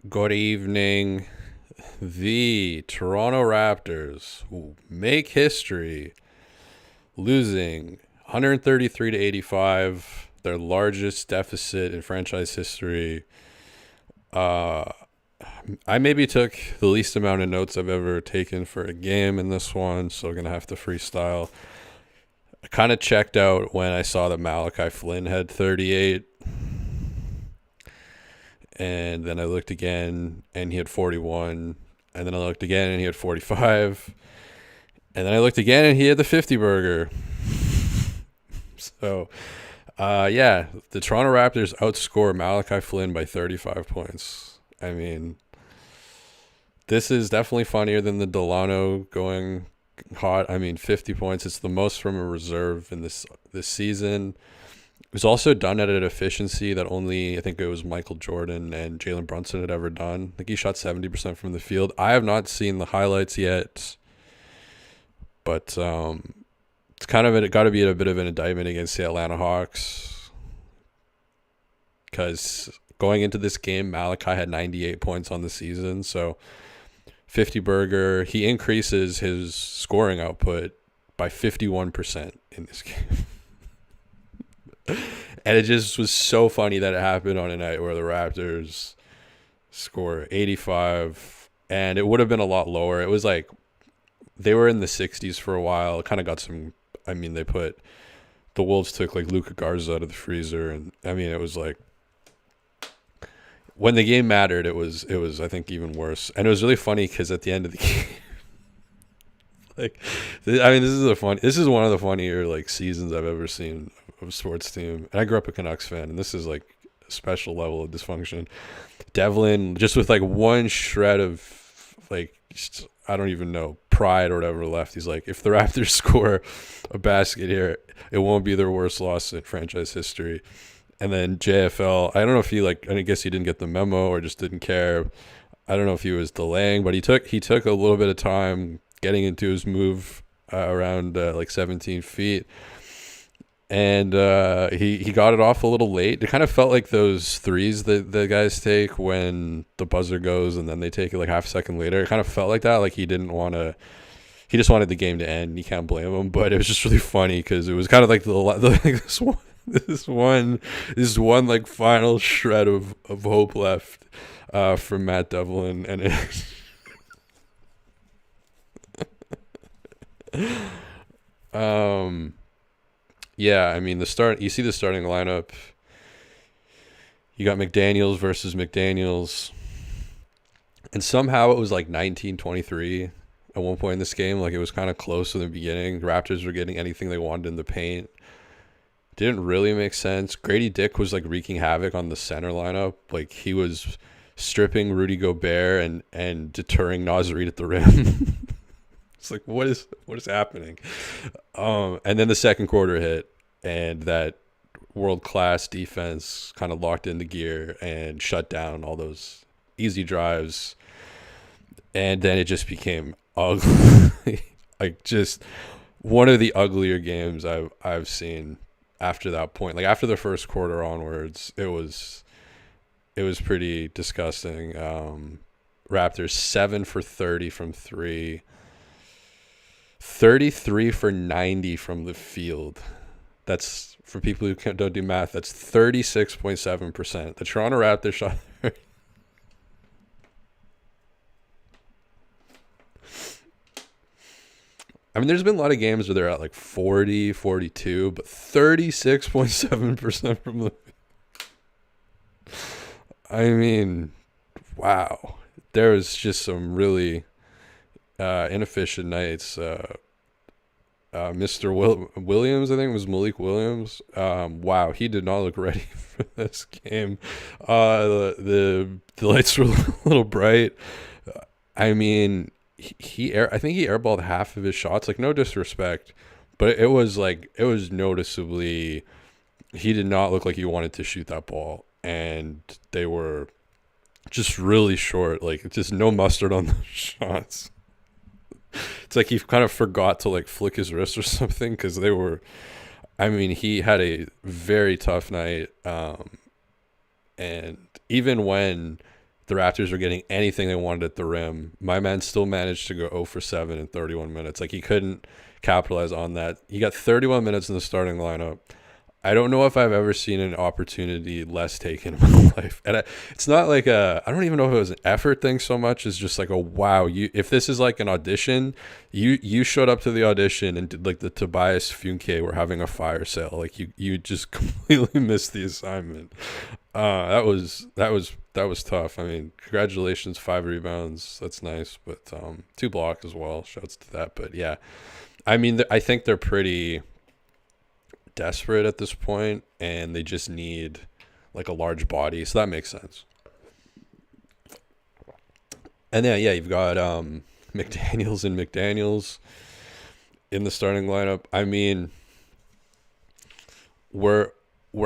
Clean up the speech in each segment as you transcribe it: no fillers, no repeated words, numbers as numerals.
Good evening. The Toronto Raptors make history, losing 133 to 85, their largest deficit in franchise history. Uh, I maybe took the least amount of notes I've ever taken for a game in this one, so I'm gonna have to freestyle. I kind of checked out when I saw that Malachi Flynn had 38, and then I looked again and he had 41, and then I looked again and he had 45, and then I looked again and he had the 50 burger. So, yeah, the Toronto Raptors outscore Malachi Flynn by 35 points. I mean, this is definitely funnier than the Delano going hot. I mean, 50 points. It's the most from a reserve in this season. It was also done at an efficiency that only, I think it was Michael Jordan and Jalen Brunson had ever done. I think he shot 70% from the field. I have not seen the highlights yet, but it's kind of got to be a bit of an indictment against the Atlanta Hawks, because going into this game, Malachi had 98 points on the season. So 50 burger, he increases his scoring output by 51% in this game. And it just was so funny that it happened on a night where the Raptors score 85, and it would have been a lot lower. It was like they were in the 60s for a while. It kind of got some. I mean, the Wolves took like Luka Garza out of the freezer, and I mean, it was like when the game mattered, it was I think even worse. And it was really funny because at the end of the game, like, I mean, this is one of the funnier like seasons I've ever seen of a sports team. And I grew up a Canucks fan, and this is like a special level of dysfunction. Devlin, just with like one shred of like, just, I don't even know, pride or whatever left. He's like, if the Raptors score a basket here, it won't be their worst loss in franchise history. And then JFL, I don't know if he like, I guess he didn't get the memo or just didn't care. I don't know if he was delaying, but he took a little bit of time getting into his move around like 17 feet. And he got it off a little late. It kind of felt like those threes that the guys take when the buzzer goes and then they take it like half a second later. It kind of felt like that. Like he just wanted the game to end. You can't blame him. But it was just really funny because it was kind of like like this one like final shred of hope left from Matt Devlin, and um. Yeah, I mean you see the starting lineup. You got McDaniels versus McDaniels. And somehow it was like 19-23 at one point in this game. Like it was kind of close in the beginning. The Raptors were getting anything they wanted in the paint. Didn't really make sense. Grady Dick was like wreaking havoc on the center lineup. Like he was stripping Rudy Gobert and deterring Naz Reid at the rim. It's like what is happening? And then the second quarter hit, and that world-class defense kind of locked into gear and shut down all those easy drives. And then it just became ugly. Like just one of the uglier games I've seen after that point. Like after the first quarter onwards, it was pretty disgusting. Raptors 7 for 30 from 3. 33 for 90 from the field. That's, for people who don't do math, that's 36.7%. The Toronto Raptors shot I mean, there's been a lot of games where they're at like 40, 42, but 36.7% from the I mean, wow. There was just some really inefficient nights. Mr. Williams, I think it was Malik Williams. Wow, he did not look ready for this game. The lights were a little bright. I mean, I think he airballed half of his shots. Like no disrespect, but it was noticeably he did not look like he wanted to shoot that ball, and they were just really short. Like just no mustard on the shots. It's like he kind of forgot to like flick his wrist or something because they were. I mean, he had a very tough night, and even when the Raptors were getting anything they wanted at the rim. My man still managed to go 0 for 7 in 31 minutes. Like, he couldn't capitalize on that. He got 31 minutes in the starting lineup. I don't know if I've ever seen an opportunity less taken in my life. And it's not like I don't even know if it was an effort thing so much as just like a wow. If this is like an audition, you showed up to the audition and did like the Tobias Funke, we're having a fire sale. Like you just completely missed the assignment. That was tough. I mean, congratulations, 5 rebounds. That's nice. But 2 blocks as well. Shouts to that. But yeah, I mean, I think they're pretty desperate at this point, and they just need like a large body, so that makes sense. And then yeah, you've got McDaniels and McDaniels in the starting lineup. I mean, we're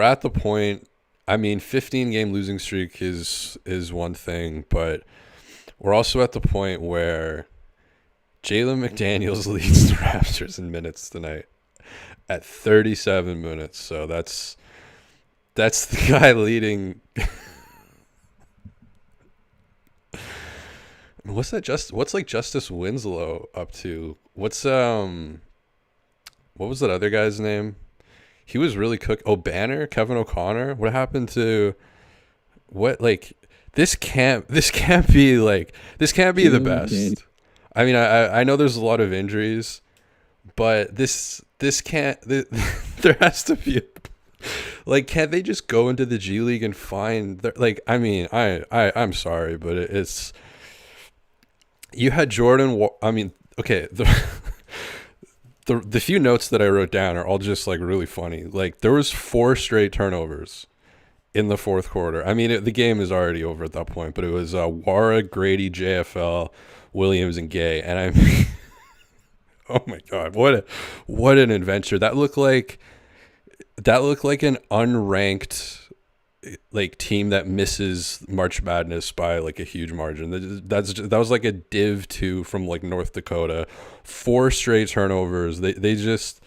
at the point. I mean, 15-game losing streak is one thing, but we're also at the point where Jalen McDaniels leads the Raptors in minutes tonight at 37 minutes. So that's the guy leading. What's like Justice Winslow up to? What was that other guy's name? He was really Kevin O'Connor. What happened to what, like, this can't be the best. I mean, I know there's a lot of injuries, but this can't. There has to be, like, can't they just go into the G League and find, like, I mean, I'm sorry, but it's, you had Jordan. I mean, okay, the few notes that I wrote down are all just like really funny. Like, there was 4 straight turnovers in the fourth quarter. I mean, the game is already over at that point, but it was Wara, Grady, JFL, Williams, and Gay, and I mean. Oh my God! What an adventure that looked like an unranked, like, team that misses March Madness by like a huge margin. That was like a Div 2 from like North Dakota. 4 straight turnovers. They just.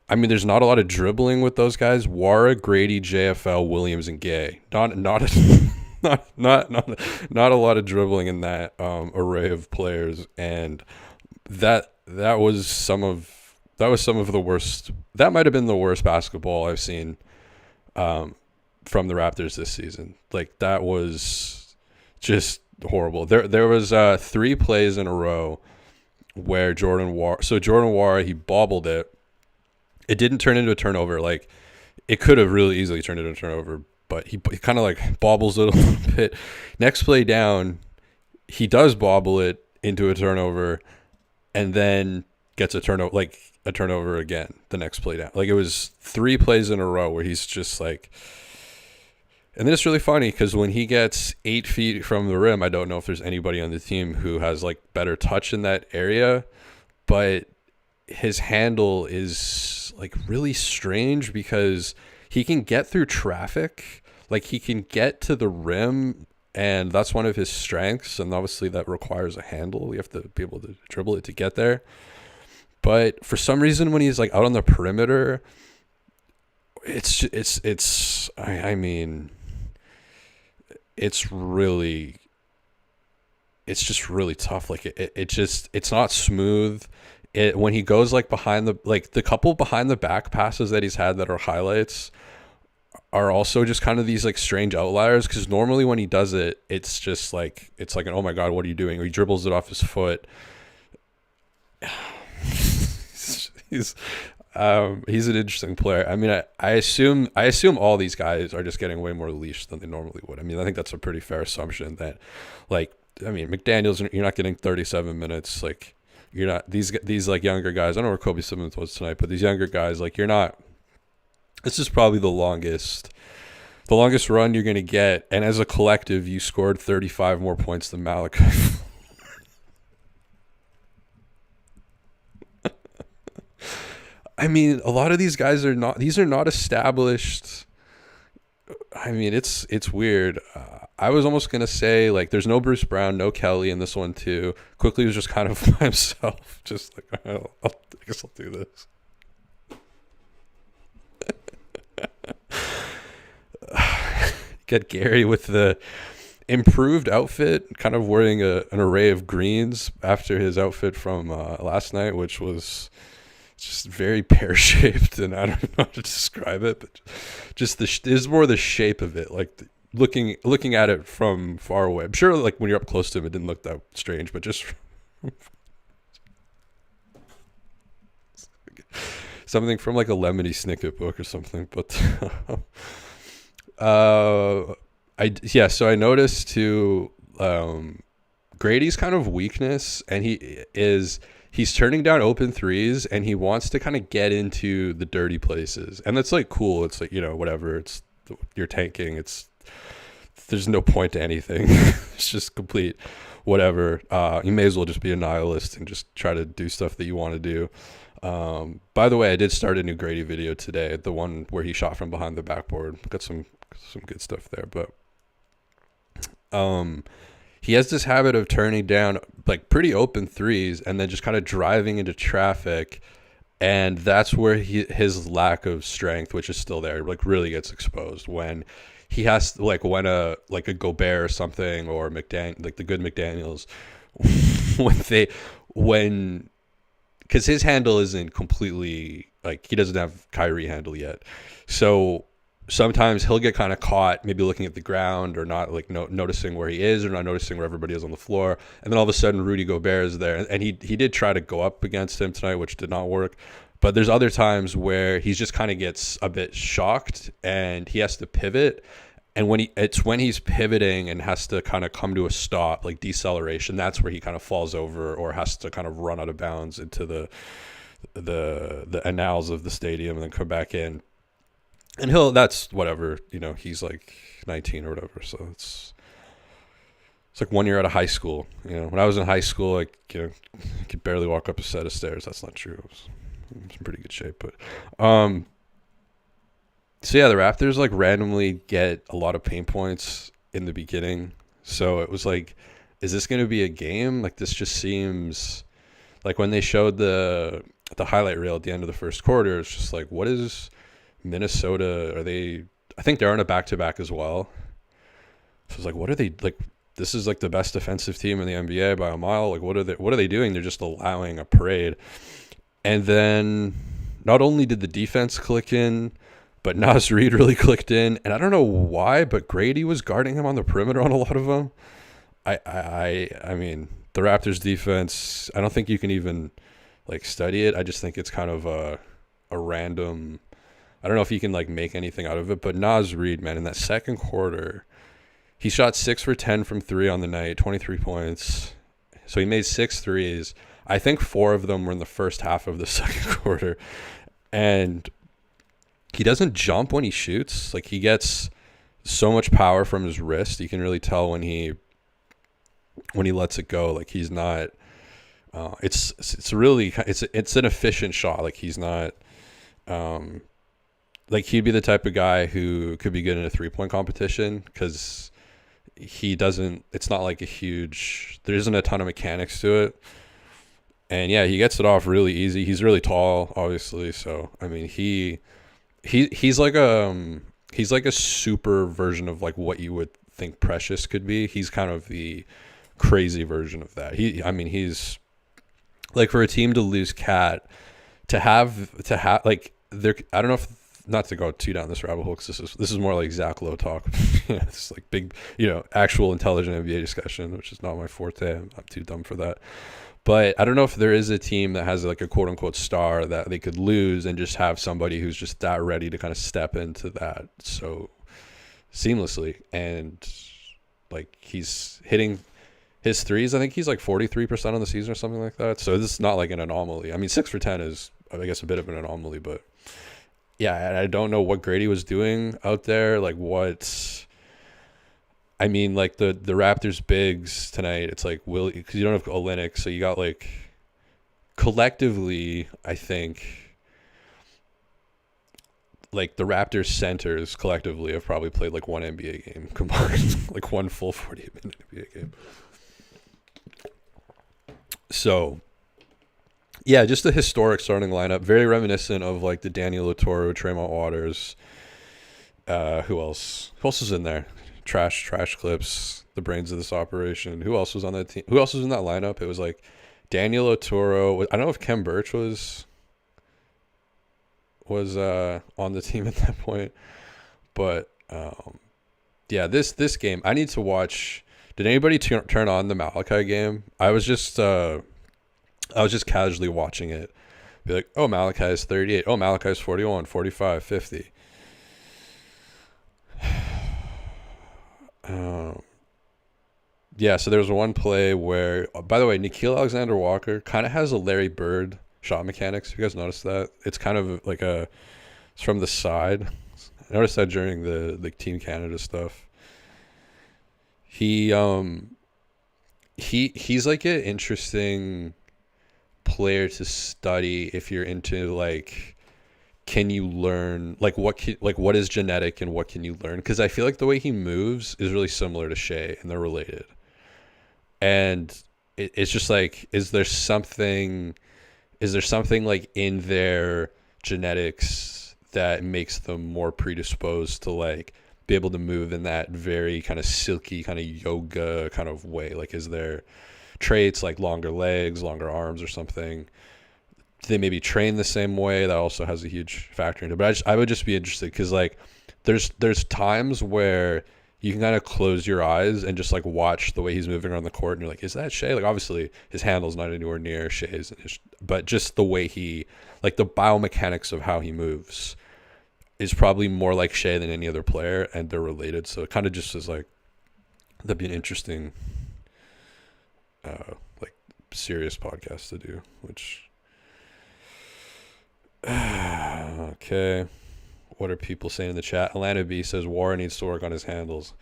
I mean, there's not a lot of dribbling with those guys. Wara, Grady, JFL, Williams, and Gay. Not a lot of dribbling in that array of players, and that was some of the worst. That might have been the worst basketball I've seen from the Raptors this season. Like, that was just horrible. There was 3 plays in a row where Jordan Wara, he bobbled it. It didn't turn into a turnover. Like, it could have really easily turned into a turnover, but he kind of like bobbles it a little bit. Next play down, he does bobble it into a turnover, and then gets a turnover again the next play down. Like, it was 3 plays in a row where he's just like. And then it's really funny because when he gets 8 feet from the rim, I don't know if there's anybody on the team who has like better touch in that area, but his handle is like really strange because he can get through traffic. Like, he can get to the rim, and that's one of his strengths, and obviously that requires a handle. You have to be able to dribble it to get there. But for some reason, when he's like out on the perimeter, it's just really tough. Like, it's not smooth. When he goes like behind the couple behind the back passes that he's had that are highlights are also just kind of these like strange outliers, because normally when he does it, it's just like, it's like an, oh my God, what are you doing? Or he dribbles it off his foot. He's an interesting player. I mean, I assume all these guys are just getting way more leash than they normally would. I mean, I think that's a pretty fair assumption that, like, I mean, McDaniels, you're not getting 37 minutes. Like, you're not these like younger guys. I don't know where Kobe Simmons was tonight, but these younger guys, like, you're not. This is probably the longest run you're going to get. And as a collective, you scored 35 more points than Malachi. I mean, a lot of these guys are not established. I mean, it's weird. I was almost going to say, like, there's no Bruce Brown, no Kelly in this one too. Quickly was just kind of by himself. Just like, I guess I'll do this. Get Gary with the improved outfit, kind of wearing an array of greens after his outfit from last night, which was just very pear-shaped, and I don't know how to describe it, but just is more the shape of it, like looking at it from far away. I'm sure like when you're up close to him, it didn't look that strange, but just something from like a Lemony Snicket book or something. But so I noticed too, Grady's kind of weakness, and he's turning down open threes, and he wants to kind of get into the dirty places, and that's like cool. It's like, whatever. You're tanking. There's no point to anything. It's just complete whatever. You may as well just be a nihilist and just try to do stuff that you want to do. By the way, I did start a new Grady video today, the one where he shot from behind the backboard. Got some good stuff there, but he has this habit of turning down like pretty open threes and then just kind of driving into traffic, and that's where his lack of strength, which is still there, like really gets exposed when he has to, like when a Gobert or something, or like the good McDaniels, because his handle isn't completely, like, he doesn't have Kyrie handle yet, so sometimes he'll get kind of caught maybe looking at the ground, or not like noticing where he is, or not noticing where everybody is on the floor, and then all of a sudden Rudy Gobert is there, and he did try to go up against him tonight, which did not work. But there's other times where he just kind of gets a bit shocked and he has to pivot, and when he's pivoting and has to kind of come to a stop, like deceleration, that's where he kind of falls over or has to kind of run out of bounds into the annals of the stadium and then come back in. And that's whatever, he's like 19 or whatever. So it's like 1 year out of high school. When I was in high school, I could barely walk up a set of stairs. That's not true. I was in pretty good shape. But, so yeah, the Raptors like randomly get a lot of paint points in the beginning. So it was like, is this going to be a game? Like, this just seems like when they showed the highlight reel at the end of the first quarter, it's just like, what is Minnesota? I think they're on a back-to-back as well. So it's like, what are they, like, this is like the best defensive team in the NBA by a mile. Like, what are they doing? They're just allowing a parade. And then not only did the defense click in, but Naz Reid really clicked in. And I don't know why, but Grady was guarding him on the perimeter on a lot of them. I mean, the Raptors defense, I don't think you can even like study it. I just think it's kind of a random, I don't know if you can like make anything out of it, but Naz Reid, man, in that second quarter, he shot 6 for 10 from 3 on the night, 23 points. So he made 6 threes. I think 4 of them were in the first half of the second quarter. And he doesn't jump when he shoots. Like, he gets so much power from his wrist. You can really tell when he lets it go. Like, he's not it's an efficient shot. Like, he's not like, he'd be the type of guy who could be good in a 3-point competition, because it's not like there isn't a ton of mechanics to it. And yeah, he gets it off really easy. He's really tall, obviously. So, I mean, he's like a super version of like what you would think Precious could be. He's kind of the crazy version of that. He's like, for a team to lose Cat, to have like, I don't know if, not to go too down this rabbit hole, because this is more like Zach Lowe talk. It's like big, actual intelligent NBA discussion, which is not my forte. I'm too dumb for that. But I don't know if there is a team that has like a quote unquote star that they could lose and just have somebody who's just that ready to kind of step into that so seamlessly. And like, he's hitting his threes. I think he's like 43% on the season or something like that. So this is not like an anomaly. I mean, 6 for 10 is, I guess, a bit of an anomaly, but yeah, I don't know what Grady was doing out there. Like, like the Raptors bigs tonight, it's like, because you don't have Olynyk, so you got like, collectively, I think, like, the Raptors centers collectively have probably played like one NBA game combined, like one full 40-minute NBA game. So yeah, just a historic starting lineup, very reminiscent of like the Daniel Oturu, Tremont Waters. Who else? Who else is in there? trash clips, the brains of this operation. Who else was on that team? Who else was in that lineup? It was like Daniel Otoro. I don't know if Kem Birch was on the team at that point, but yeah, this game I need to watch. Did anybody turn on the Malachi game? I was just casually watching it. Be like, oh, Malachi's 38. Oh, Malachi's 41, 45, 50. Yeah, so there was one play where, by the way, Nickeil Alexander-Walker kind of has a Larry Bird shot mechanics. Have you guys noticed that? It's kind of like it's from the side. I noticed that during the Team Canada stuff. He's like an interesting player to study if you're into like, can you learn like what is genetic and what can you learn? Because I feel like the way he moves is really similar to Shea and they're related. And it's just like, is there something like in their genetics that makes them more predisposed to like be able to move in that very kind of silky kind of yoga kind of way? Like, is there traits like longer legs, longer arms or something? Do they maybe train the same way? That also has a huge factor in it. But I would just be interested because like there's times where you can kind of close your eyes and just like watch the way he's moving around the court and you're like, is that Shea? Like obviously his handle's not anywhere near Shea's, but just the way he, like the biomechanics of how he moves is probably more like Shea than any other player, and they're related. So it kind of just is like, that'd be an interesting like serious podcast to do, which okay. What are people saying in the chat? Atlanta B says Warren needs to work on his handles.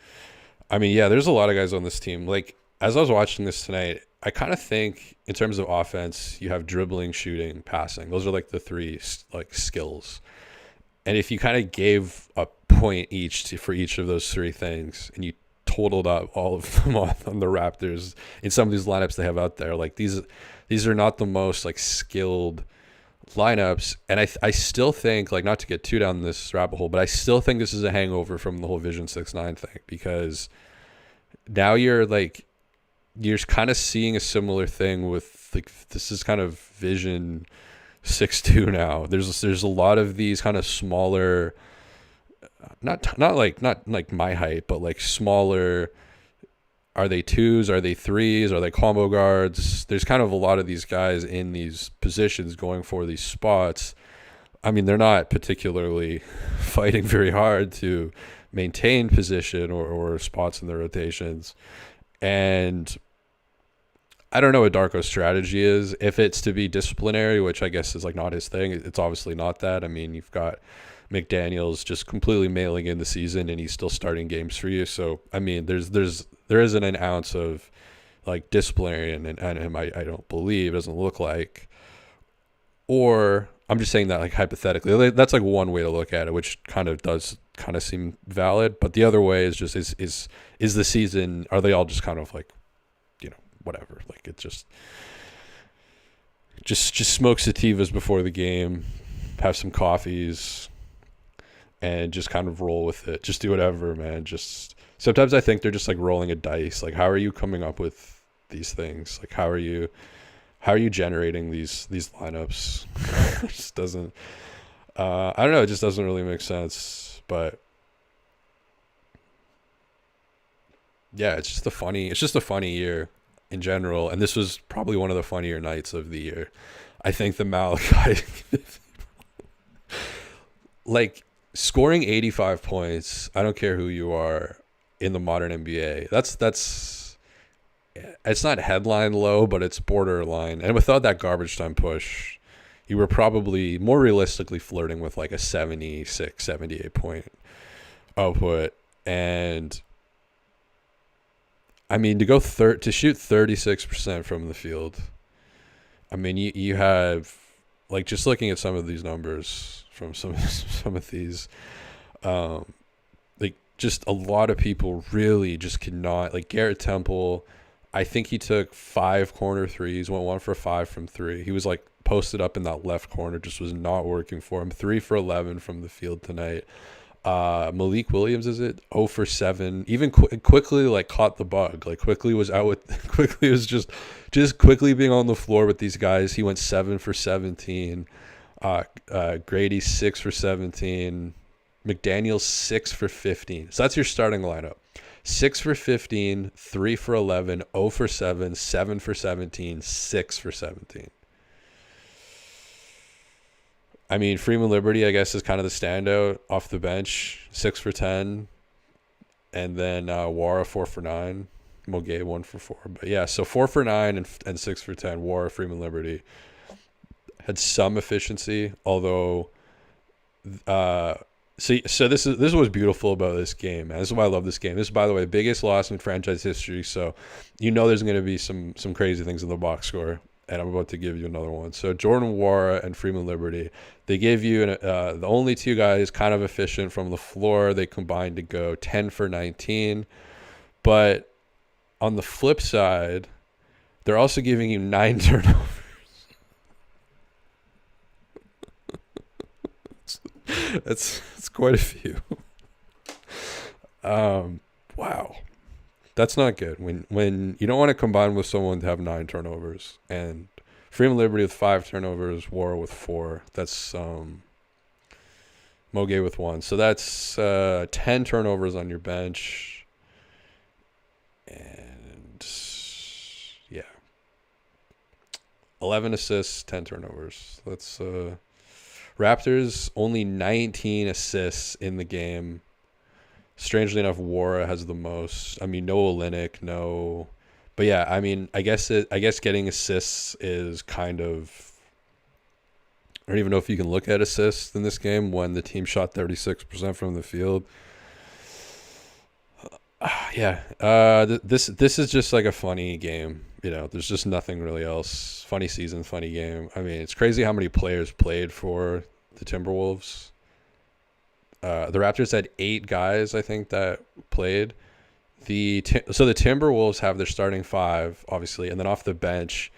I mean, yeah, there's a lot of guys on this team. Like, as I was watching this tonight, I kind of think in terms of offense, you have dribbling, shooting, passing. Those are like the three like skills. And if you kind of gave a point for each of those three things and you totaled up all of them on the Raptors in some of these lineups they have out there, like these are not the most like skilled lineups. And I still think, like, not to get too down this rabbit hole, but I still think this is a hangover from the whole Vision 6-9 thing, because now you're kind of seeing a similar thing with like, this is kind of Vision 6-2 now. There's a lot of these kind of smaller, not like my height, but like smaller. Are they twos? Are they threes? Are they combo guards? There's kind of a lot of these guys in these positions going for these spots. I mean, they're not particularly fighting very hard to maintain position or spots in their rotations. And I don't know what Darko's strategy is. If it's to be disciplinary, which I guess is like not his thing, it's obviously not that. I mean, you've got McDaniels just completely mailing in the season and he's still starting games for you. So, I mean, there isn't an ounce of like disciplinarian in him, I don't believe. It doesn't look like. Or I'm just saying that like hypothetically. That's like one way to look at it, which kind of does kind of seem valid. But the other way is just is the season, are they all just kind of like, you know, whatever. Like it's just smoke sativas before the game, have some coffees, and just kind of roll with it. Just do whatever, man. Just sometimes I think they're just like rolling a dice. Like, how are you coming up with these things? Like, how are you generating these lineups? It just doesn't. I don't know. It just doesn't really make sense. But yeah, it's just a funny year in general, and this was probably one of the funnier nights of the year. I think the Malachi, like, scoring 85 points, I don't care who you are in the modern NBA. That's it's not headline low, but it's borderline. And without that garbage time push, you were probably more realistically flirting with like a 76, 78 point output. And I mean, to shoot 36% from the field. I mean, you have, like, just looking at some of these numbers from some of these, like, just a lot of people really just cannot, like Garrett Temple. I think he took 5 corner threes, went 1 for 5 from 3. He was like posted up in that left corner, just was not working for him. 3 for 11 from the field tonight. Malik Williams, is it 0 for 7? Even quickly like caught the bug. Like quickly was out with quickly was just quickly being on the floor with these guys. He went 7 for 17. Grady 6 for 17. McDaniels 6 for 15. So that's your starting lineup. 6 for 15, 3 for 11, 0 for 7, 7 for 17, 6 for 17. I mean, Freeman Liberty, I guess, is kind of the standout off the bench. 6 for 10. And then Wara 4 for 9. Moguet 1 for 4. But yeah, so 4 for 9 and 6 for 10. Wara, Freeman Liberty had some efficiency, although so this is what's beautiful about this game, man. This is why I love this game. This is, by the way, the biggest loss in franchise history, so you know there's going to be some crazy things in the box score, and I'm about to give you another one. So Jordan Wara and Freeman Liberty, they gave you the only two guys kind of efficient from the floor. They combined to go 10 for 19, but on the flip side, they're also giving you 9 turnovers. That's quite a few. Wow, that's not good. When you don't want to combine with someone to have 9 turnovers, and Freeman Liberty with 5 turnovers, Wara with 4. That's Moguet with 1. So that's 10 turnovers on your bench, and yeah, 11 assists, 10 turnovers. That's Raptors only 19 assists in the game. Strangely enough, Wara has the most. I mean, no Olynyk, no. But yeah, I mean, I guess getting assists is kind of. I don't even know if you can look at assists in this game when the team shot 36% from the field. This is just like a funny game. You know, there's just nothing really else. Funny season, funny game. I mean, it's crazy how many players played for the Timberwolves. The Raptors had 8 guys, I think, that played. So the Timberwolves have their starting 5, obviously, and then off the bench,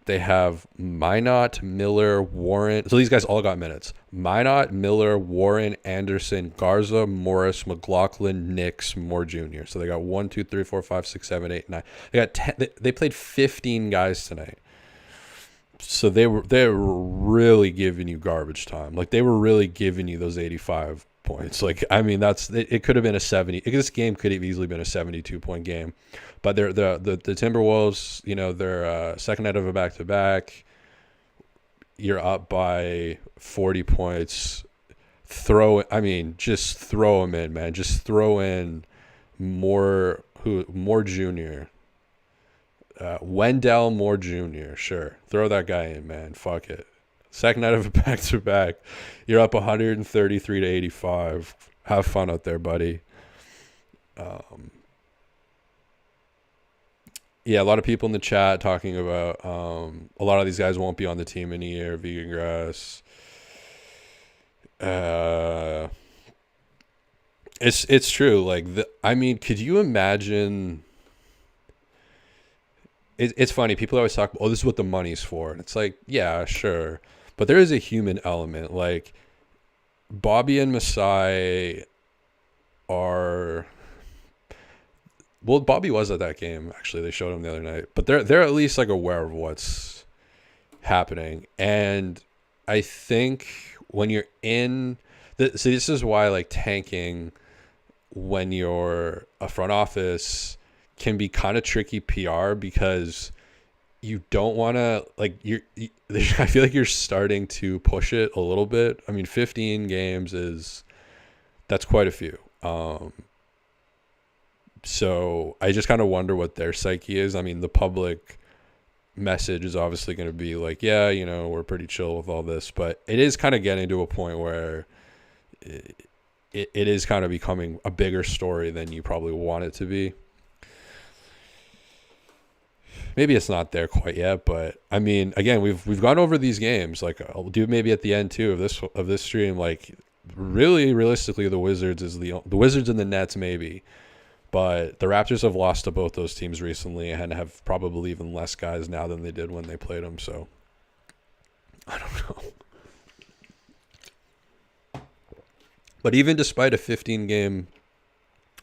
they have Minot, Miller, Warren. So these guys all got minutes. Minot, Miller, Warren, Anderson, Garza, Morris, McLaughlin, Nix, Moore Jr. So they got 1, 2, 3, 4, 5, 6, 7, 8, 9. They got 10. They played 15 guys tonight. So they were really giving you garbage time. Like they were really giving you those 85 points. Like I mean, it could have been a 70. This game could have easily been a 72-point game. But the Timberwolves, you know, they're second night of a back-to-back. You're up by 40 points. Just throw them in, man. Just throw in Moore Jr. Wendell Moore Jr. Sure, throw that guy in, man. Fuck it. Second night of a back-to-back. You're up 133 to 85. Have fun out there, buddy. Yeah, a lot of people in the chat talking about a lot of these guys won't be on the team in a year. Vegan Grass. It's true. Like I mean, could you imagine? It's funny. People always talk, "Oh, this is what the money's for," and it's like, yeah, sure, but there is a human element. Like Bobby and Masai are. Well, Bobby was at that game, actually. They showed him the other night. But they're at least, like, aware of what's happening. And I think when you're in... See, this is why, like, tanking when you're a front office can be kind of tricky PR because you don't want to... Like, I feel like you're starting to push it a little bit. I mean, 15 games is... That's quite a few. So I just kind of wonder what their psyche is. I mean, the public message is obviously going to be like, yeah, you know, we're pretty chill with all this. But it is kind of getting to a point where it is kind of becoming a bigger story than you probably want it to be. Maybe it's not there quite yet, but I mean, again, we've gone over these games. Like I'll do maybe at the end too of this stream. Like really, realistically, the Wizards and the Nets maybe. But the Raptors have lost to both those teams recently and have probably even less guys now than they did when they played them. So, I don't know. But even despite a 15 game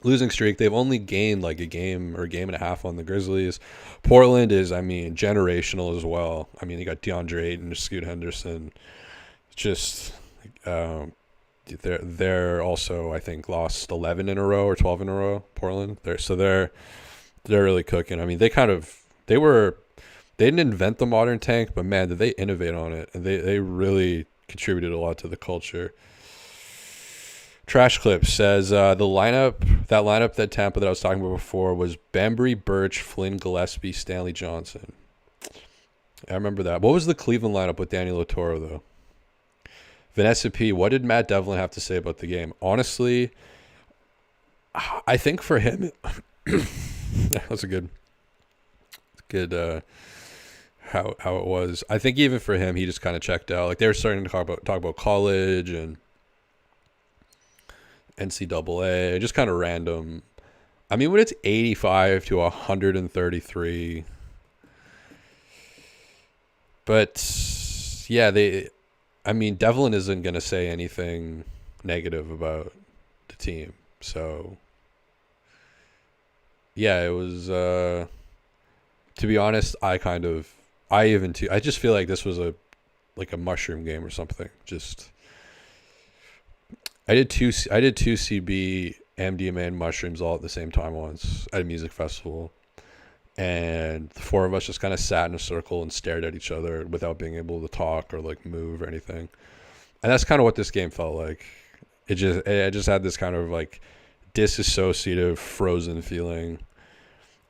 losing streak, they've only gained like a game or a game and a half on the Grizzlies. Portland is, I mean, generational as well. I mean, you got DeAndre Ayton, Scoot Henderson. Just they're also, I think, lost 11 in a row or 12 in a row. Portland. They're really cooking. I mean, they didn't invent the modern tank, but man, did they innovate on it, and they really contributed a lot to the culture. Trash Clip says that lineup that Tampa that I was talking about before was Bembry, Birch, Flynn, Gillespie, Stanley Johnson. I remember that. What was the Cleveland lineup with Danny Lotoro, though? Vanessa P., what did Matt Devlin have to say about the game? Honestly, I think for him, that's a good how it was. I think even for him, he just kind of checked out. Like, they were starting to talk about college and NCAA, just kind of random. I mean, when it's 85 to 133, but yeah, Devlin isn't going to say anything negative about the team. So yeah, it was, to be honest, I just feel like this was a mushroom game or something. I did two CB MDMA and mushrooms all at the same time once at a music festival, and the four of us just kind of sat in a circle and stared at each other without being able to talk or like move or anything. And that's kind of what this game felt like. I just had this kind of like disassociative, frozen feeling.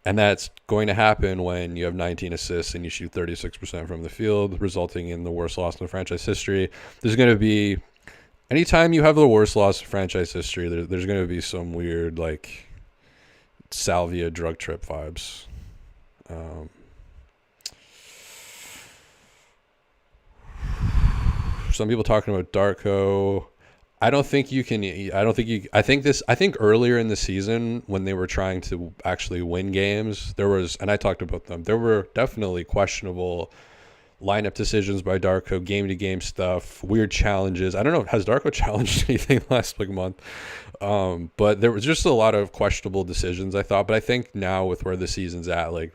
And that's going to happen when you have 19 assists and you shoot 36% from the field, resulting in the worst loss in the franchise history. There's going to be, anytime you have the worst loss in franchise history, there's going to be some weird, like, salvia drug trip vibes. Some people talking about Darko. I think earlier in the season when they were trying to actually win games, and I talked about them, there were definitely questionable lineup decisions by Darko, game to game stuff, weird challenges. I don't know, has Darko challenged anything last month? But there was just a lot of questionable decisions, I thought. But I think now with where the season's at, I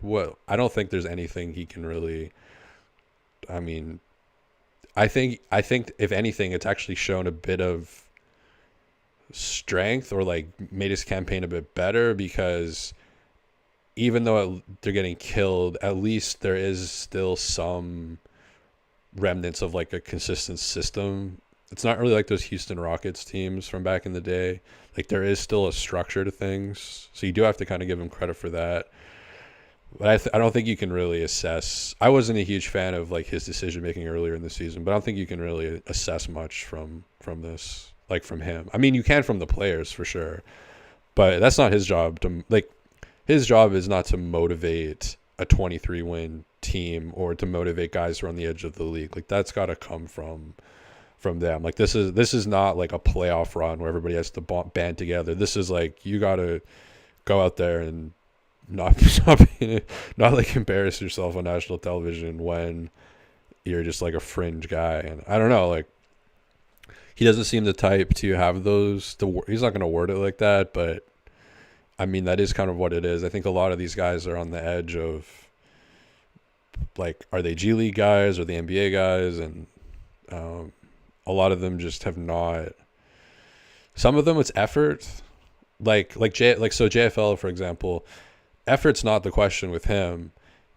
don't think there's anything he can really, I mean, I think if anything, it's actually shown a bit of strength or like made his campaign a bit better, because even though they're getting killed, at least there is still some remnants of like a consistent system. It's not really like those Houston Rockets teams from back in the day. Like, there is still a structure to things, so you do have to kind of give him credit for that. But I don't think you can really assess. I wasn't a huge fan of like his decision making earlier in the season, but I don't think you can really assess much from this, like from him. I mean, you can from the players for sure, but that's not his job to like. His job is not to motivate a 23 win team or to motivate guys who are on the edge of the league. Like, that's got to come from them. Like, this is not like a playoff run where everybody has to band together. This is like, you got to go out there and not like embarrass yourself on national television when you're just like a fringe guy. And I don't know, like, he doesn't seem the type to have those. He's not going to word it like that, but I mean, that is kind of what it is. I think a lot of these guys are on the edge of, like, are they G League guys or the NBA guys? And a lot of them just have not. Some of them it's effort, so JFL, for example. Effort's not the question with him.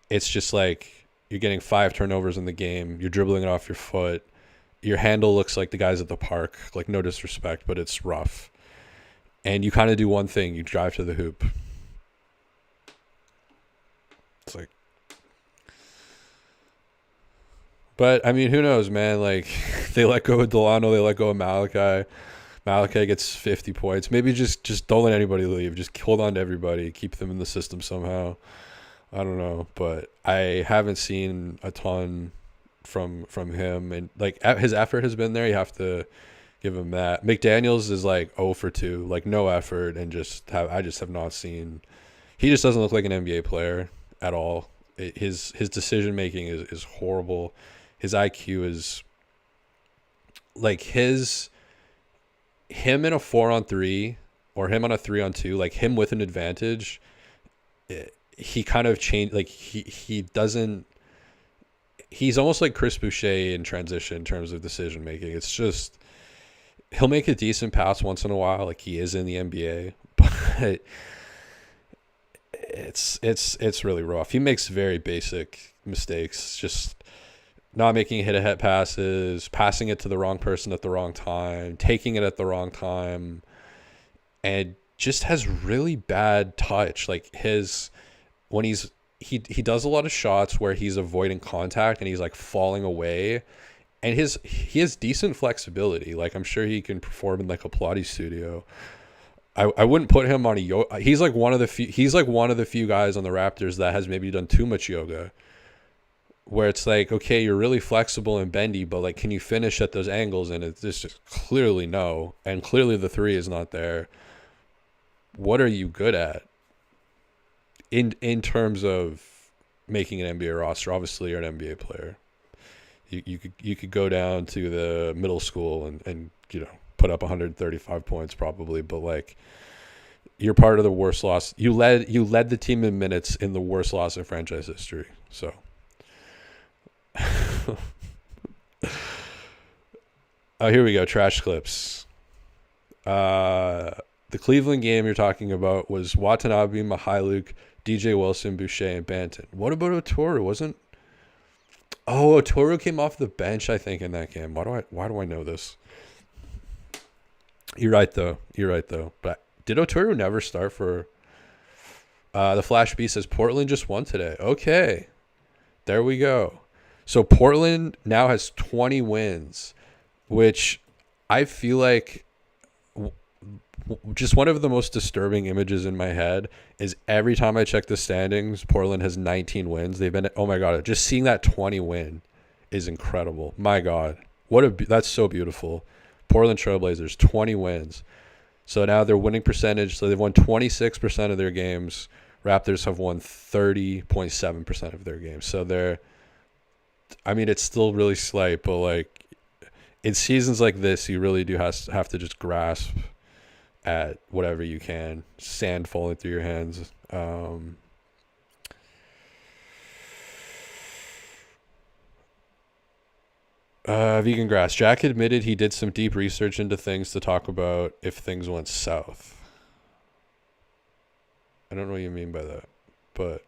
It's just like you're getting 5 turnovers in the game. You're dribbling it off your foot. Your handle looks like the guys at the park. Like, no disrespect, but it's rough. And you kind of do one thing. You drive to the hoop. It's like... But, I mean, who knows, man? Like, they let go of Delano. They let go of Malachi. Malachi gets 50 points. Maybe just don't let anybody leave. Just hold on to everybody. Keep them in the system somehow. I don't know. But I haven't seen a ton from him. And, like, his effort has been there. You have to give him that. McDaniels is, like, 0 for 2. Like, no effort. And I just have not seen. He just doesn't look like an NBA player at all. His decision-making is horrible. His IQ is... Like, his him in a 4-on-3 or him on a 3-on-2, like him with an advantage, he kind of changed. Like he doesn't. He's almost like Chris Boucher in transition in terms of decision making. It's just he'll make a decent pass once in a while, like he is in the NBA, but it's really rough. He makes very basic mistakes, just not making hit-ahead passes, passing it to the wrong person at the wrong time, taking it at the wrong time, and just has really bad touch. Like when he does a lot of shots where he's avoiding contact and he's like falling away, and he has decent flexibility. Like I'm sure he can perform in like a Pilates studio. I wouldn't put him on a yoga. He's like one of the few guys on the Raptors that has maybe done too much yoga, where it's like, okay, you're really flexible and bendy, but like, can you finish at those angles? And it's just clearly no. And clearly the three is not there. What are you good at in terms of making an NBA roster? Obviously you're an NBA player. You could go down to the middle school and put up 135 points probably, but like you're part of the worst loss. You led the team in minutes in the worst loss in franchise history. So here we go. Trash clips. The Cleveland game you're talking about was Watanabe, Mihailuk, DJ Wilson, Boucher, and Banton. What about Otoru? Otoru came off the bench, I think, in that game. Why do I know this? You're right though. But did Otoru never start for the Flash B says Portland just won today. Okay. There we go. So Portland now has 20 wins, which I feel like just one of the most disturbing images in my head is every time I check the standings, Portland has 19 wins. They've been, oh my God, just seeing that 20 win is incredible. My God. That's so beautiful. Portland Trailblazers, 20 wins. So now their winning percentage, so they've won 26% of their games. Raptors have won 30.7% of their games. So it's still really slight, but like in seasons like this, you really do have to just grasp at whatever you can. Sand falling through your hands. Vegan Grass. Jack admitted he did some deep research into things to talk about if things went south. I don't know what you mean by that, but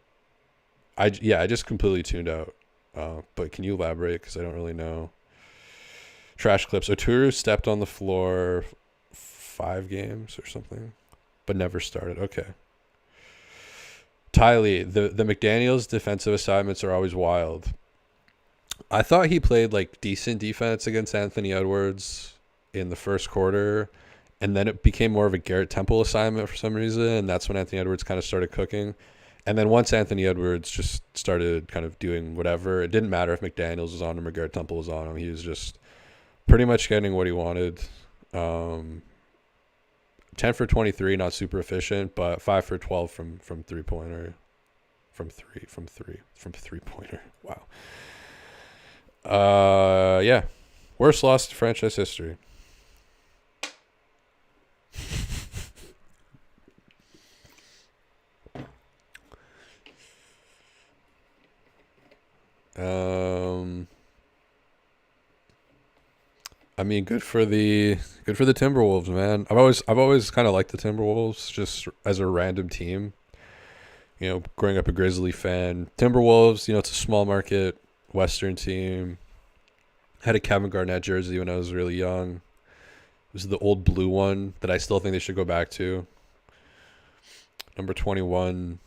I just completely tuned out. But can you elaborate? Because I don't really know. Trash clips. Oturu stepped on the floor 5 games or something, but never started. Okay. Tylee, the McDaniels defensive assignments are always wild. I thought he played like decent defense against Anthony Edwards in the first quarter, and then it became more of a Garrett Temple assignment for some reason, and that's when Anthony Edwards kind of started cooking. And then once Anthony Edwards just started kind of doing whatever, it didn't matter if McDaniels was on him or Garrett Temple was on him. He was just pretty much getting what he wanted. 10 for 23, not super efficient, but 5 for 12 from three-pointer. From three-pointer. Wow. Yeah. Worst loss to franchise history. Good for the Timberwolves, man. I've always kind of liked the Timberwolves just as a random team. Growing up a Grizzly fan. Timberwolves, it's a small market Western team. Had a Kevin Garnett jersey when I was really young. It was the old blue one that I still think they should go back to. Number 21.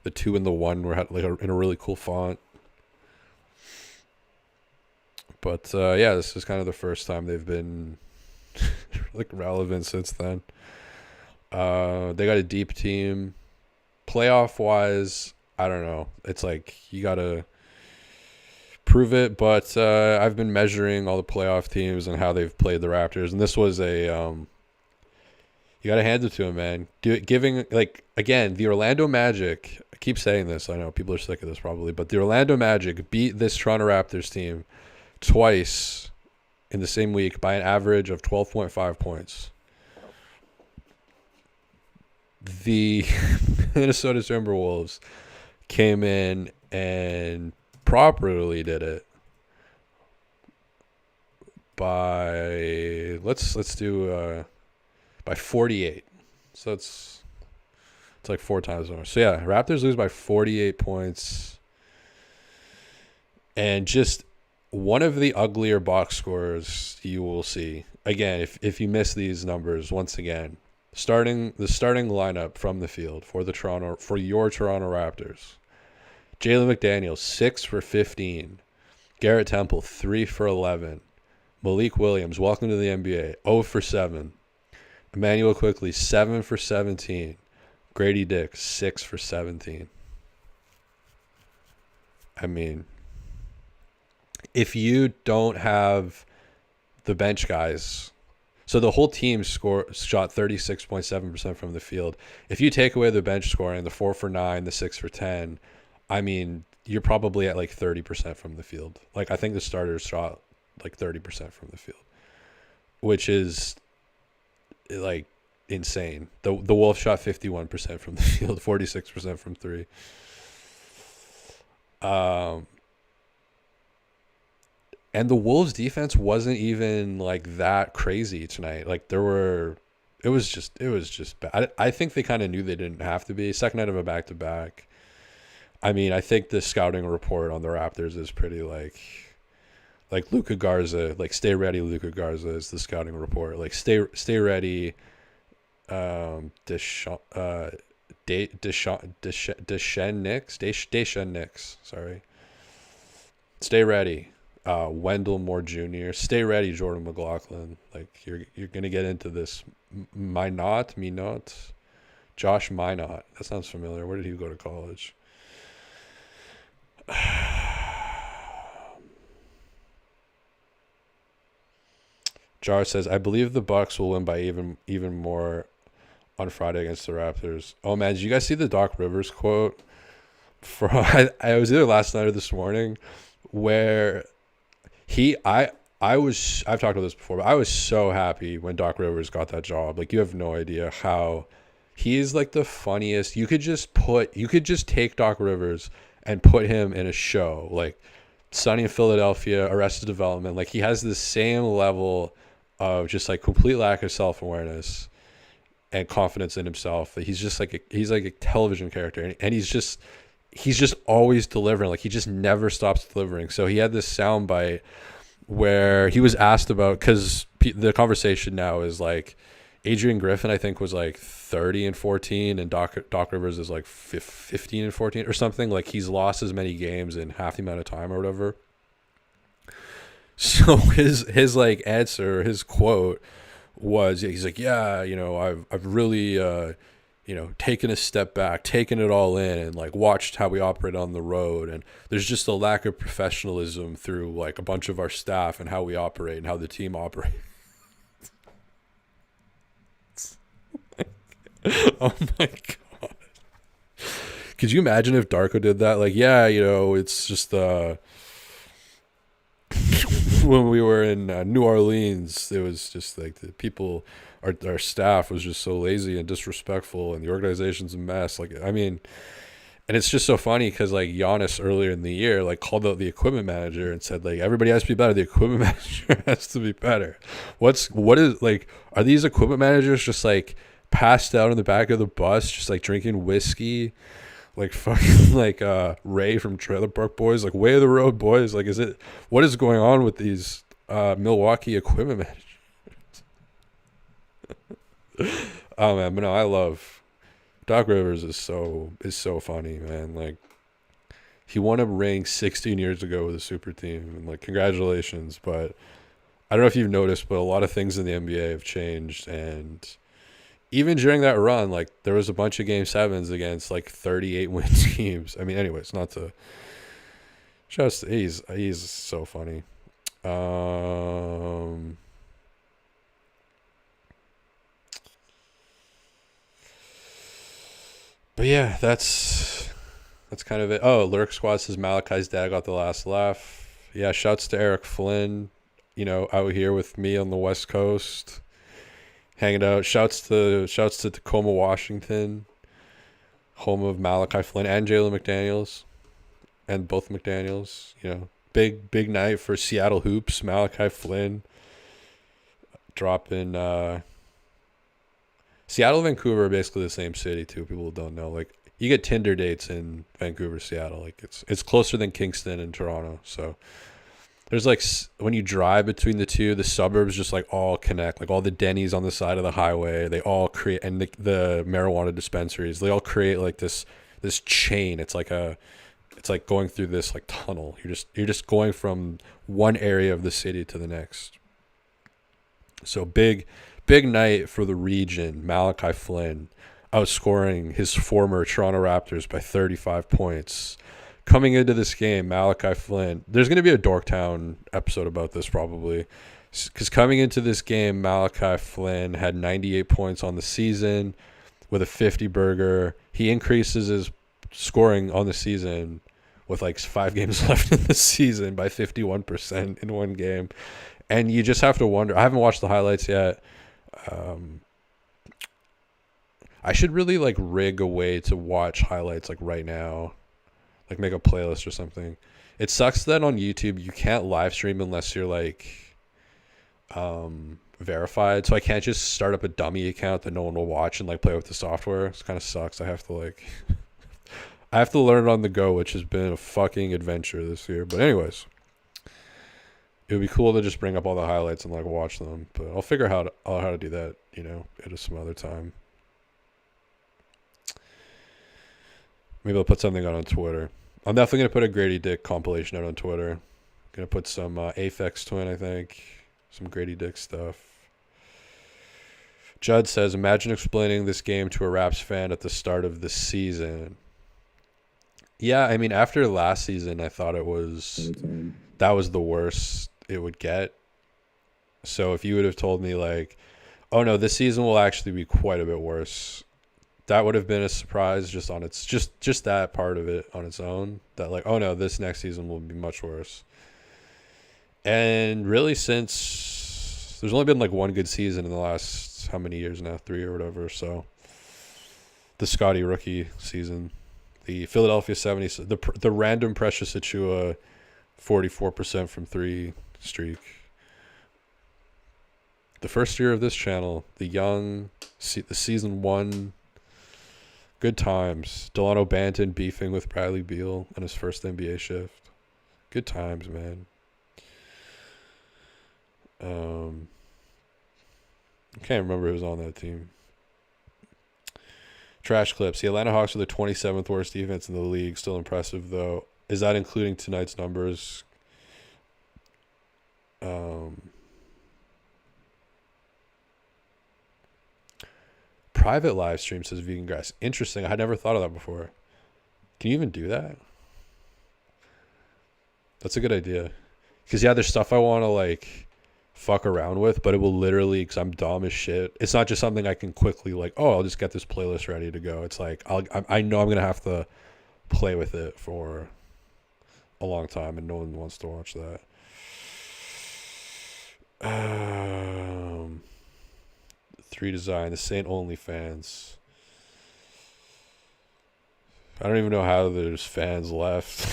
The 2 and the 1 were in a really cool font. But this is kind of the first time they've been relevant since then. They got a deep team. Playoff wise, I don't know. It's like you gotta prove it, but I've been measuring all the playoff teams and how they've played the Raptors, and this was you gotta hand it to them, man. Again, the Orlando Magic. I keep saying this. I know people are sick of this probably, but the Orlando Magic beat this Toronto Raptors team twice in the same week by an average of 12.5 points. The Minnesota Timberwolves came in and properly did it by let's do by 48. So it's like 4 times more. So yeah, Raptors lose by 48 points. And just one of the uglier box scores you will see. Again, if you miss these numbers, once again, the starting lineup from the field for your Toronto Raptors. Jalen McDaniels, 6 for 15. Garrett Temple, 3 for 11. Malik Williams, welcome to the NBA, 0 for 7. Emmanuel Quickley, 7 for 17. Grady Dick, 6 for 17. I mean, if you don't have the bench guys, so the whole team shot 36.7% from the field. If you take away the bench scoring, the 4 for 9, the 6 for 10, I mean, you're probably at like 30% from the field. Like, I think the starters shot like 30% from the field, which is like insane. The Wolves shot 51% from the field, 46% from 3. And the Wolves defense wasn't even like that crazy tonight. Like it was just bad. I think they kind of knew they didn't have to be. Second night of a back-to-back. I mean, I think the scouting report on the Raptors is pretty like Luka Garza, like stay ready. Luka Garza is the scouting report. Like stay ready. Deshaun Nix. Sorry. Stay ready. Wendell Moore Jr. Stay ready, Jordan McLaughlin. Like you're gonna get into this. Josh Minot. That sounds familiar. Where did he go to college? Jar says, I believe the Bucks will win by even more on Friday against the Raptors. Oh man, did you guys see the Doc Rivers quote? I was either last night or this morning, where I've talked about this before, but I was so happy when Doc Rivers got that job. Like, you have no idea how he is like the funniest. You could just take Doc Rivers and put him in a show like Sunny in Philadelphia, Arrested Development. Like, he has the same level of just like complete lack of self-awareness and confidence in himself. He's just like he's like a television character, and he's just always delivering. Like, he just never stops delivering. So he had this soundbite where he was asked about, because the conversation now is like Adrian Griffin, I think, was like 30-14, and Doc Rivers is like 15-14 or something. Like, he's lost as many games in half the amount of time or whatever. So his like answer, his quote was, he's like, yeah, I've really taken a step back, taken it all in, and like watched how we operate on the road, and there's just a lack of professionalism through like a bunch of our staff and how we operate and how the team operates. Oh my god. Could you imagine if Darko did that? Like, yeah, it's just when we were in New Orleans, it was just like the people, our staff was just so lazy and disrespectful, and the organization's a mess. Like, I mean, and it's just so funny because like Giannis earlier in the year like called out the equipment manager and said like everybody has to be better. The equipment manager has to be better. What is like, are these equipment managers just like passed out in the back of the bus, just like drinking whiskey? Like fucking like Ray from Trailer Park Boys, like way of the road boys. Like, what is going on with these Milwaukee equipment managers? Oh man, but no, I love Doc Rivers is so funny, man. Like, he won a ring 16 years ago with a super team, and like congratulations. But I don't know if you've noticed, but a lot of things in the NBA have changed, and even during that run, like, there was a bunch of game 7s against like 38-win teams. I mean, anyways, not to just he's so funny. But yeah, that's kind of it. Oh, Lurk Squad says Malachi's dad got the last laugh. Yeah, shouts to Eric Flynn, out here with me on the West Coast. hanging out. Shouts to Tacoma, Washington, home of Malachi Flynn and Jalen McDaniels, and both McDaniels. Big night for Seattle hoops. Malachi Flynn dropping. Seattle, Vancouver are basically the same city too. People don't know. Like, you get Tinder dates in Vancouver, Seattle. Like, it's closer than Kingston and Toronto. So there's like, when you drive between the two, the suburbs just like all connect. Like, all the Denny's on the side of the highway, they all create, and the marijuana dispensaries, they all create like this chain. It's like going through this like tunnel. You're just going from one area of the city to the next. So big night for the region. Malachi Flynn outscoring his former Toronto Raptors by 35 points. Coming into this game, Malachi Flynn, there's going to be a Dorktown episode about this probably, because coming into this game, Malachi Flynn had 98 points on the season with a 50 burger. He increases his scoring on the season with like 5 games left in the season by 51% in one game. And you just have to wonder, I haven't watched the highlights yet. I should really like rig a way to watch highlights like right now, like make a playlist or something. It sucks that on YouTube you can't live stream unless you're like verified. So I can't just start up a dummy account that no one will watch and like play with the software. It kind of sucks. I have to learn it on the go, which has been a fucking adventure this year. But anyways, it would be cool to just bring up all the highlights and like watch them. But I'll figure out how to do that, at some other time. Maybe I'll put something out on Twitter. I'm definitely going to put a Grady Dick compilation out on Twitter. Going to put some Aphex Twin, I think. Some Grady Dick stuff. Judd says, imagine explaining this game to a Raps fan at the start of the season. Yeah, I mean, after last season, I thought that was the worst it would get. So if you would have told me like, oh no, this season will actually be quite a bit worse, that would have been a surprise just on its just that part of it on its own. That like, oh no, this next season will be much worse. And really, since there's only been like one good season in the last how many years now, 3 or whatever. So the Scotty rookie season, the Philadelphia 70s, the random Precious Achua 44% from 3 streak. The first year of this channel, the season 1. Good times. Delano Banton beefing with Bradley Beal on his first NBA shift. Good times, man. I can't remember who was on that team. Trash clips. The Atlanta Hawks are the 27th worst defense in the league. Still impressive, though. Is that including tonight's numbers? Private live stream, says Vegan Grass. Interesting. I had never thought of that before. Can you even do that? That's a good idea. Because, yeah, there's stuff I want to, like, fuck around with, but it will literally, because I'm dumb as shit. It's not just something I can quickly, like, oh, I'll just get this playlist ready to go. It's like, I know I'm going to have to play with it for a long time, and no one wants to watch that. 3 Design, the Saint Only fans. I don't even know how there's fans left.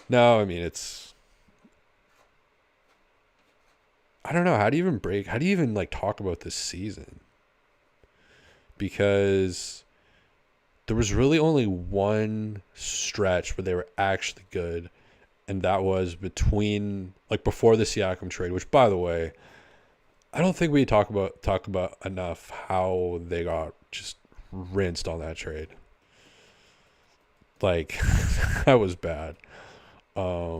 No, I mean, I don't know. How do you even like talk about this season? Because there was really only one stretch where they were actually good. And that was between, like, before the Siakam trade, which, by the way, I don't think we talk about enough how they got just rinsed on that trade. Like, that was bad. But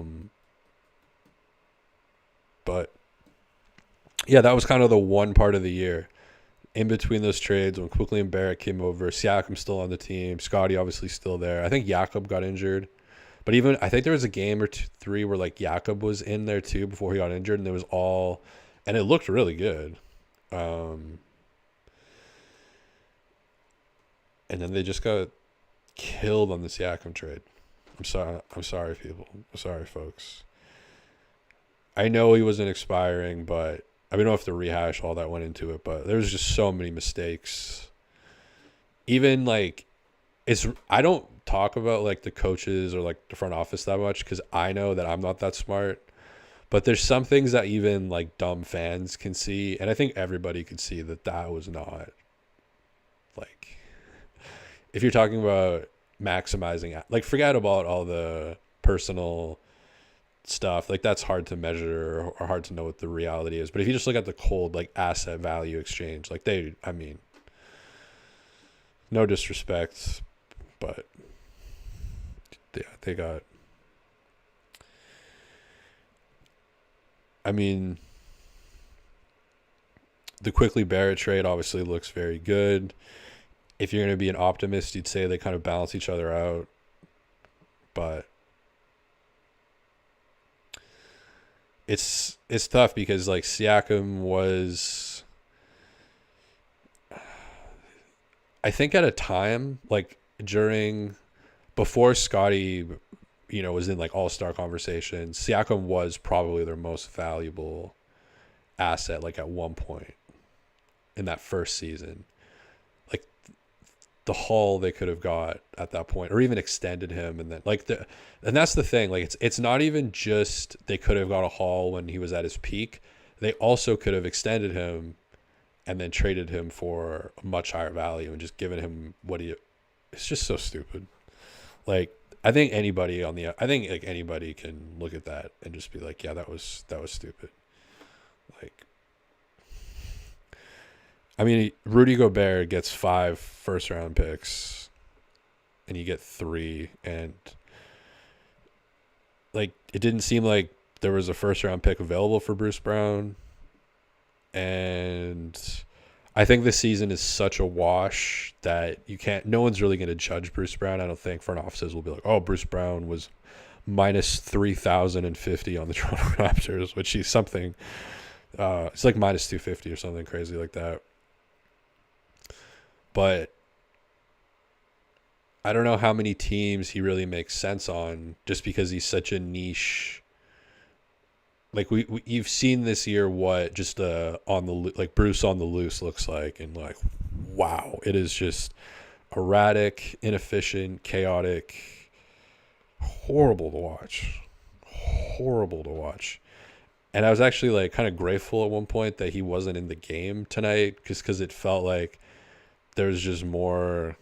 yeah, that was kind of the one part of the year in between those trades when Quickly and Barrett came over. Siakam's still on the team. Scotty obviously still there. I think Jakob got injured. But even, I think there was a game or 3 where, like, Jakob was in there, too, before he got injured. And there was all... And it looked really good. And then they just got killed on the Siakam trade. I'm sorry, people. I'm sorry, folks. I know he wasn't expiring, but I mean, I don't have to rehash all that went into it, but there's just so many mistakes. Even like I don't talk about like the coaches or like the front office that much because I know that I'm not that smart. But there's some things that even like dumb fans can see, and I think everybody could see that that was not like, if you're talking about maximizing, like forget about all the personal stuff, like that's hard to measure or hard to know what the reality is. But if you just look at the cold like asset value exchange, like I mean, no disrespect, but yeah, they got, I mean, the Quickly Barrett trade obviously looks very good. If you're going to be an optimist, you'd say they kind of balance each other out. But it's tough because like Siakam was, I think at a time like before Scotty, was in like all-star conversation, Siakam was probably their most valuable asset like at one point in that first season. Like the haul they could have got at that point, or even extended him, and then and that's the thing, like it's not even just they could have got a haul when he was at his peak. They also could have extended him and then traded him for a much higher value and just given him it's just so stupid. Like I think anybody can look at that and just be like, yeah, that was stupid. Like, I mean, Rudy Gobert gets 5 first-round picks, and you get 3, and like it didn't seem like there was a first-round pick available for Bruce Brown, and I think this season is such a wash that no one's really going to judge Bruce Brown. I don't think front offices will be like, oh, Bruce Brown was minus 3,050 on the Toronto Raptors, which is something. It's like minus 250 or something crazy like that. But I don't know how many teams he really makes sense on, just because he's such a niche. Like you've seen this year what just on the like Bruce on the loose looks like, and like, wow, it is just erratic, inefficient, chaotic, horrible to watch. And I was actually like kind of grateful at one point that he wasn't in the game tonight, just because it felt like there's just more.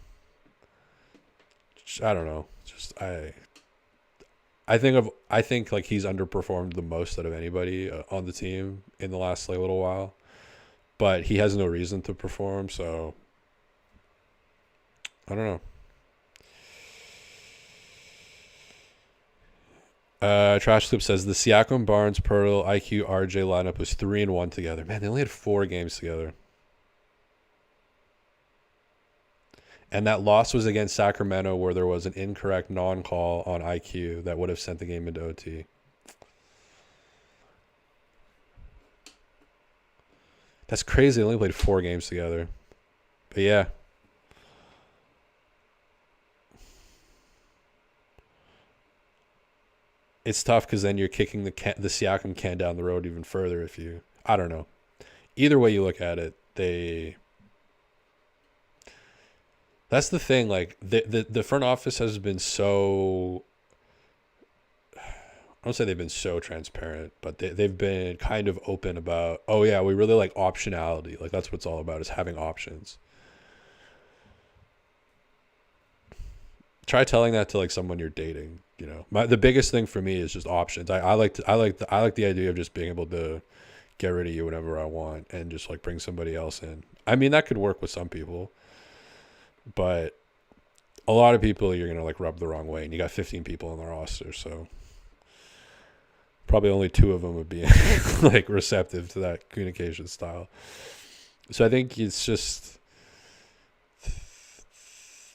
I don't know. Just I think like he's underperformed the most out of anybody on the team in the last like little while, but he has no reason to perform. So I don't know. Trash Clip says the Siakam, Barnes, Pirtle, IQ, RJ lineup was 3-1 together. Man, they only had 4 games together. And that loss was against Sacramento, where there was an incorrect non-call on IQ that would have sent the game into OT. That's crazy. They only played 4 games together. But yeah. It's tough because then you're kicking the Siakam can down the road even further I don't know. Either way you look at it, that's the thing. Like the front office has been so, I don't say they've been so transparent, but they've been kind of open about, oh yeah, we really like optionality. Like that's what it's all about, is having options. Try telling that to like someone you're dating. The biggest thing for me is just options. I like the idea of just being able to get rid of you whenever I want and just like bring somebody else in. I mean, that could work with some people, but a lot of people you're gonna like rub the wrong way, and you got 15 people on the roster, so probably only 2 of them would be like receptive to that communication style. So I think it's just,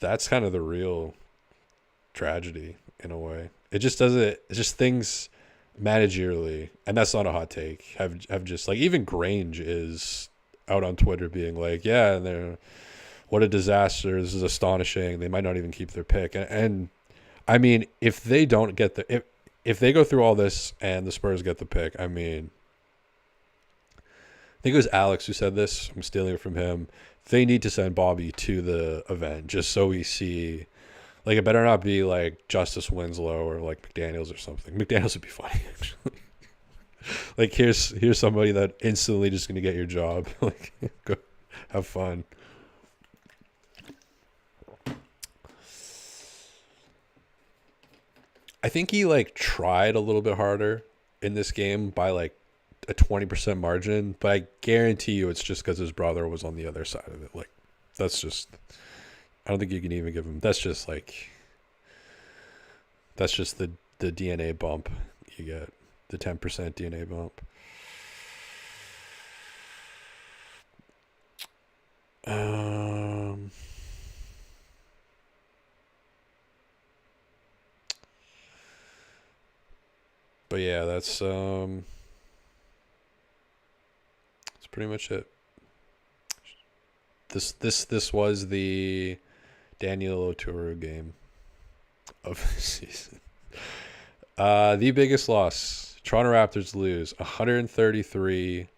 that's kind of the real tragedy in a way. It just doesn't. It's just things managerially, and that's not a hot take. Have just like, even Grange is out on Twitter being like, yeah, and they're, what a disaster. This is astonishing. They might not even keep their pick. And I mean, if they don't get if they go through all this and the Spurs get the pick, I mean, think it was Alex who said this. I'm stealing it from him. They need to send Bobby to the event just so we see. Like, it better not be like Justice Winslow or like McDaniels or something. McDaniels would be funny, actually. Like, here's somebody that instantly just gonna get your job. Like, go have fun. I think he like tried a little bit harder in this game by like a 20% margin, but I guarantee you it's just because his brother was on the other side of it. Like, that's just, I don't think you can even give him, that's just the DNA bump you get, the 10% DNA bump. But yeah, that's pretty much it. This was the Daniel Oturu game of the season. The biggest loss. Toronto Raptors lose 133-85.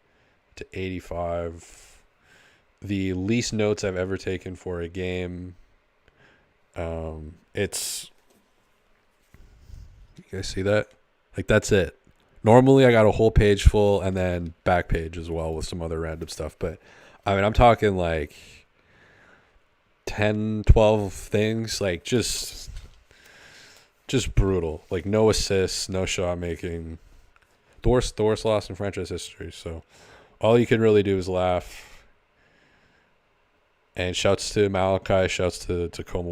The least notes I've ever taken for a game. It's, you guys see that? Like, that's it. Normally I got a whole page full and then back page as well with some other random stuff. But I mean, I'm talking like 10, 12 things. Like, just brutal. Like, no assists, no shot making. The worst loss in franchise history. So all you can really do is laugh. And shouts to Malachi, shouts to Como